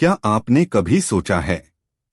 क्या आपने कभी सोचा है,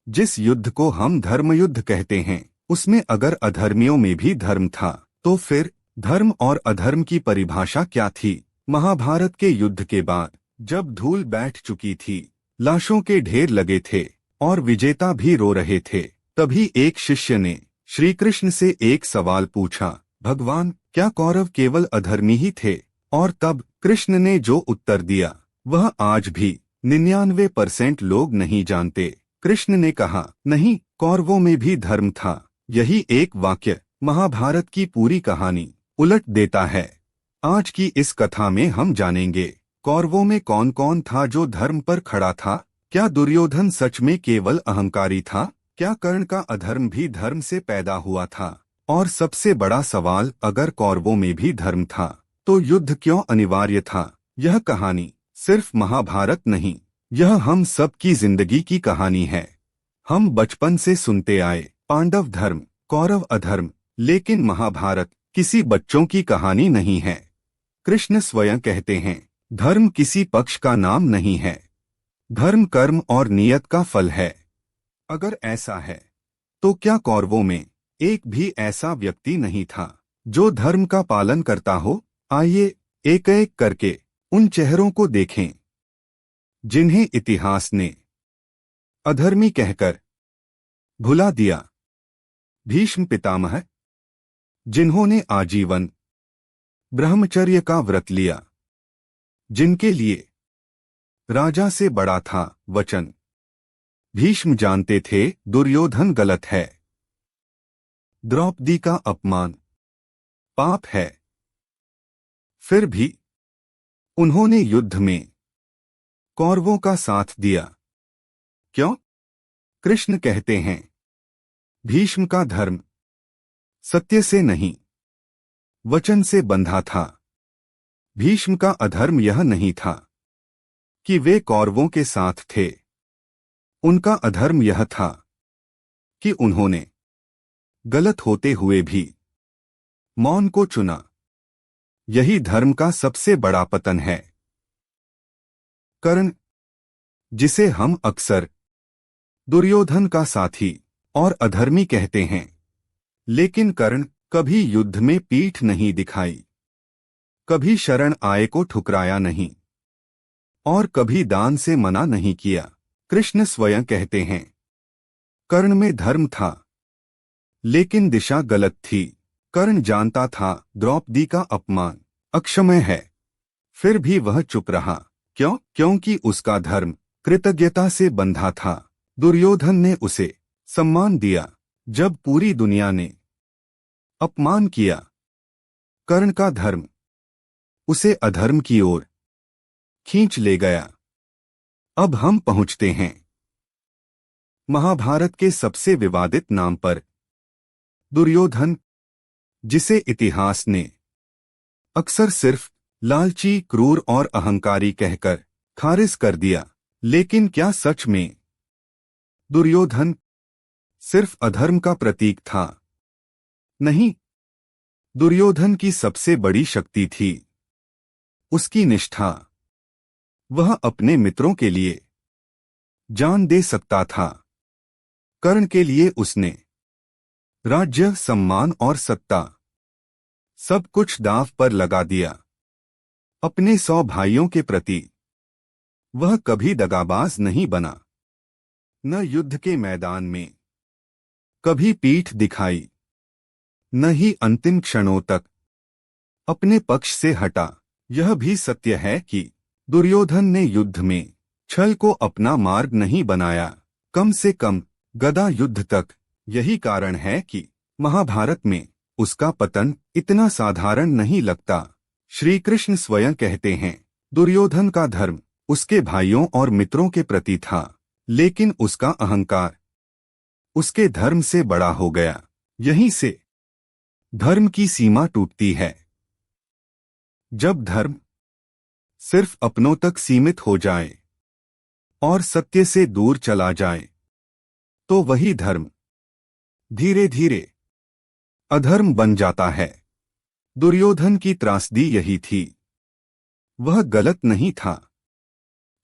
जिस युद्ध को हम धर्मयुद्ध कहते हैं, उसमें अगर अधर्मियों में भी धर्म था, तो फिर धर्म और अधर्म की परिभाषा क्या थी? महाभारत के युद्ध के बाद जब धूल बैठ चुकी थी, लाशों के ढेर लगे थे और विजेता भी रो रहे थे, तभी एक शिष्य ने श्री कृष्ण से एक सवाल पूछा, भगवान, क्या कौरव केवल अधर्मी ही थे? और तब कृष्ण ने जो उत्तर दिया वह आज भी 99% लोग नहीं जानते। कृष्ण ने कहा, नहीं, कौरवों में भी धर्म था। यही एक वाक्य महाभारत की पूरी कहानी उलट देता है। आज की इस कथा में हम जानेंगे, कौरवों में कौन कौन था जो धर्म पर खड़ा था? क्या दुर्योधन सच में केवल अहंकारी था? क्या कर्ण का अधर्म भी धर्म से पैदा हुआ था? और सबसे बड़ा सवाल, अगर कौरवों में भी धर्म था तो युद्ध क्यों अनिवार्य था? यह कहानी सिर्फ महाभारत नहीं, यह हम सब की जिंदगी की कहानी है। हम बचपन से सुनते आए, पांडव धर्म, कौरव अधर्म, लेकिन महाभारत किसी बच्चों की कहानी नहीं है। कृष्ण स्वयं कहते हैं, धर्म किसी पक्ष का नाम नहीं है, धर्म कर्म और नियत का फल है। अगर ऐसा है, तो क्या कौरवों में एक भी ऐसा व्यक्ति नहीं था जो धर्म का पालन करता हो? आइए एक एक करके उन चेहरों को देखें जिन्हें इतिहास ने अधर्मी कहकर भुला दिया। भीष्म पितामह, जिन्होंने आजीवन ब्रह्मचर्य का व्रत लिया, जिनके लिए राजा से बड़ा था वचन। भीष्म जानते थे दुर्योधन गलत है, द्रौपदी का अपमान पाप है, फिर भी उन्होंने युद्ध में कौरवों का साथ दिया। क्यों? कृष्ण कहते हैं, भीष्म का धर्म सत्य से नहीं, वचन से बंधा था। भीष्म का अधर्म यह नहीं था कि वे कौरवों के साथ थे, उनका अधर्म यह था कि उन्होंने गलत होते हुए भी मौन को चुना। यही धर्म का सबसे बड़ा पतन है। कर्ण, जिसे हम अक्सर दुर्योधन का साथी और अधर्मी कहते हैं, लेकिन कर्ण कभी युद्ध में पीठ नहीं दिखाई, कभी शरण आए को ठुकराया नहीं और कभी दान से मना नहीं किया। कृष्ण स्वयं कहते हैं, कर्ण में धर्म था, लेकिन दिशा गलत थी। कर्ण जानता था द्रौपदी का अपमान अक्षम्य है, फिर भी वह चुप रहा। क्यों? क्योंकि उसका धर्म कृतज्ञता से बंधा था। दुर्योधन ने उसे सम्मान दिया जब पूरी दुनिया ने अपमान किया। कर्ण का धर्म उसे अधर्म की ओर खींच ले गया। अब हम पहुंचते हैं महाभारत के सबसे विवादित नाम पर, दुर्योधन, जिसे इतिहास ने अक्सर सिर्फ लालची, क्रूर और अहंकारी कहकर खारिज कर दिया। लेकिन क्या सच में दुर्योधन सिर्फ अधर्म का प्रतीक था? नहीं, दुर्योधन की सबसे बड़ी शक्ति थी उसकी निष्ठा। वह अपने मित्रों के लिए जान दे सकता था। कर्ण के लिए उसने राज्य, सम्मान और सत्ता सब कुछ दांव पर लगा दिया। अपने 100 भाइयों के प्रति वह कभी दगाबाज नहीं बना, न युद्ध के मैदान में कभी पीठ दिखाई, न ही अंतिम क्षणों तक अपने पक्ष से हटा। यह भी सत्य है कि दुर्योधन ने युद्ध में छल को अपना मार्ग नहीं बनाया, कम से कम गदा युद्ध तक। यही कारण है कि महाभारत में उसका पतन इतना साधारण नहीं लगता। श्री कृष्ण स्वयं कहते हैं, दुर्योधन का धर्म उसके भाइयों और मित्रों के प्रति था, लेकिन उसका अहंकार उसके धर्म से बड़ा हो गया। यहीं से धर्म की सीमा टूटती है। जब धर्म सिर्फ अपनों तक सीमित हो जाए और सत्य से दूर चला जाए, तो वही धर्म धीरे धीरे अधर्म बन जाता है। दुर्योधन की त्रासदी यही थी। वह गलत नहीं था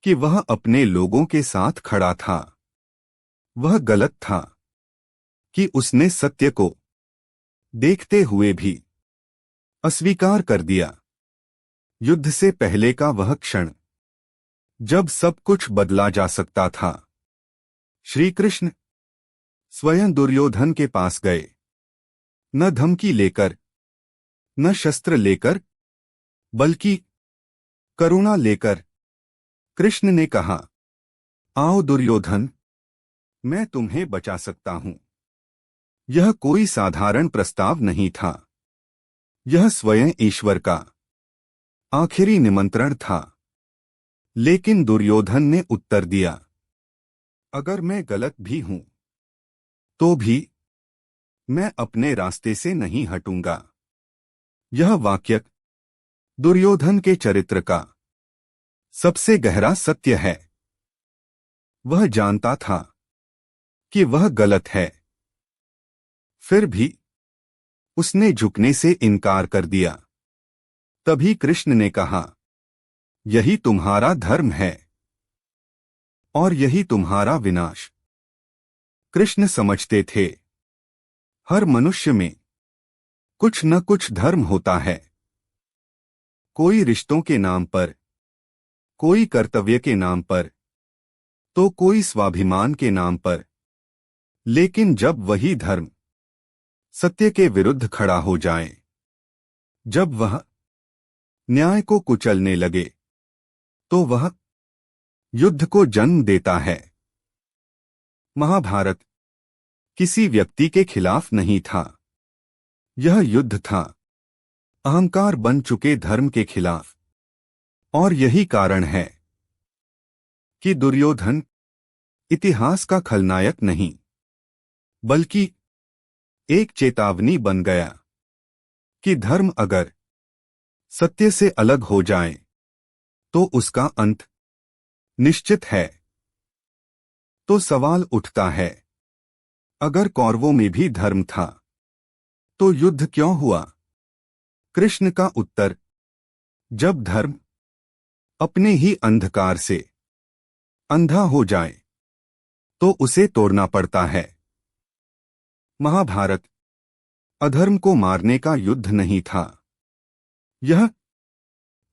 कि वह अपने लोगों के साथ खड़ा था। वह गलत था कि उसने सत्य को देखते हुए भी अस्वीकार कर दिया। युद्ध से पहले का वह क्षण जब सब कुछ बदला जा सकता था। श्री कृष्ण स्वयं दुर्योधन के पास गए, न धमकी लेकर, न शस्त्र लेकर, बल्कि करुणा लेकर। कृष्ण ने कहा, आओ दुर्योधन, मैं तुम्हें बचा सकता हूं। यह कोई साधारण प्रस्ताव नहीं था। यह स्वयं ईश्वर का आखिरी निमंत्रण था। लेकिन दुर्योधन ने उत्तर दिया, अगर मैं गलत भी हूं तो भी मैं अपने रास्ते से नहीं हटूंगा। यह वाक्य दुर्योधन के चरित्र का सबसे गहरा सत्य है। वह जानता था कि वह गलत है, फिर भी उसने झुकने से इनकार कर दिया। तभी कृष्ण ने कहा, यही तुम्हारा धर्म है और यही तुम्हारा विनाश। कृष्ण समझते थे, हर मनुष्य में कुछ न कुछ धर्म होता है। कोई रिश्तों के नाम पर, कोई कर्तव्य के नाम पर, तो कोई स्वाभिमान के नाम पर। लेकिन जब वही धर्म सत्य के विरुद्ध खड़ा हो जाए, जब वह न्याय को कुचलने लगे, तो वह युद्ध को जन्म देता है। महाभारत किसी व्यक्ति के खिलाफ नहीं था। यह युद्ध था अहंकार बन चुके धर्म के खिलाफ। और यही कारण है कि दुर्योधन इतिहास का खलनायक नहीं, बल्कि एक चेतावनी बन गया कि धर्म अगर सत्य से अलग हो जाए तो उसका अंत निश्चित है। तो सवाल उठता है, अगर कौरवों में भी धर्म था तो युद्ध क्यों हुआ? कृष्ण का उत्तर, जब धर्म अपने ही अंधकार से अंधा हो जाए तो उसे तोड़ना पड़ता है। महाभारत अधर्म को मारने का युद्ध नहीं था। यह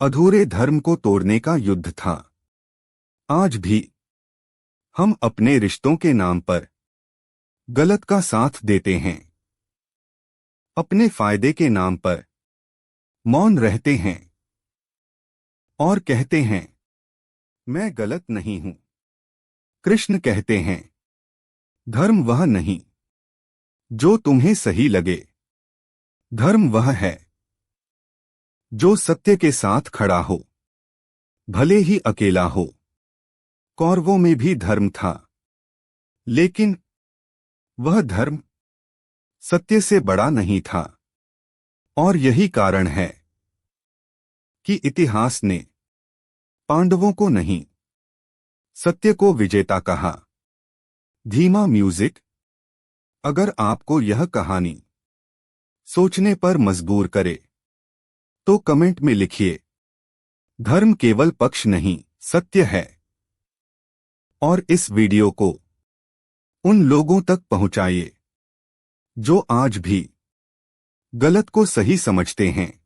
अधूरे धर्म को तोड़ने का युद्ध था। आज भी हम अपने रिश्तों के नाम पर गलत का साथ देते हैं। अपने फायदे के नाम पर मौन रहते हैं और कहते हैं, मैं गलत नहीं हूं। कृष्ण कहते हैं, धर्म वह नहीं जो तुम्हें सही लगे। धर्म वह है जो सत्य के साथ खड़ा हो, भले ही अकेला हो। कौरवों में भी धर्म था, लेकिन वह धर्म सत्य से बड़ा नहीं था। और यही कारण है कि इतिहास ने पांडवों को नहीं, सत्य को विजेता कहा। धीमा म्यूजिक। अगर आपको यह कहानी सोचने पर मजबूर करे तो कमेंट में लिखिए, धर्म केवल पक्ष नहीं, सत्य है। और इस वीडियो को उन लोगों तक पहुंचाइए जो आज भी गलत को सही समझते हैं।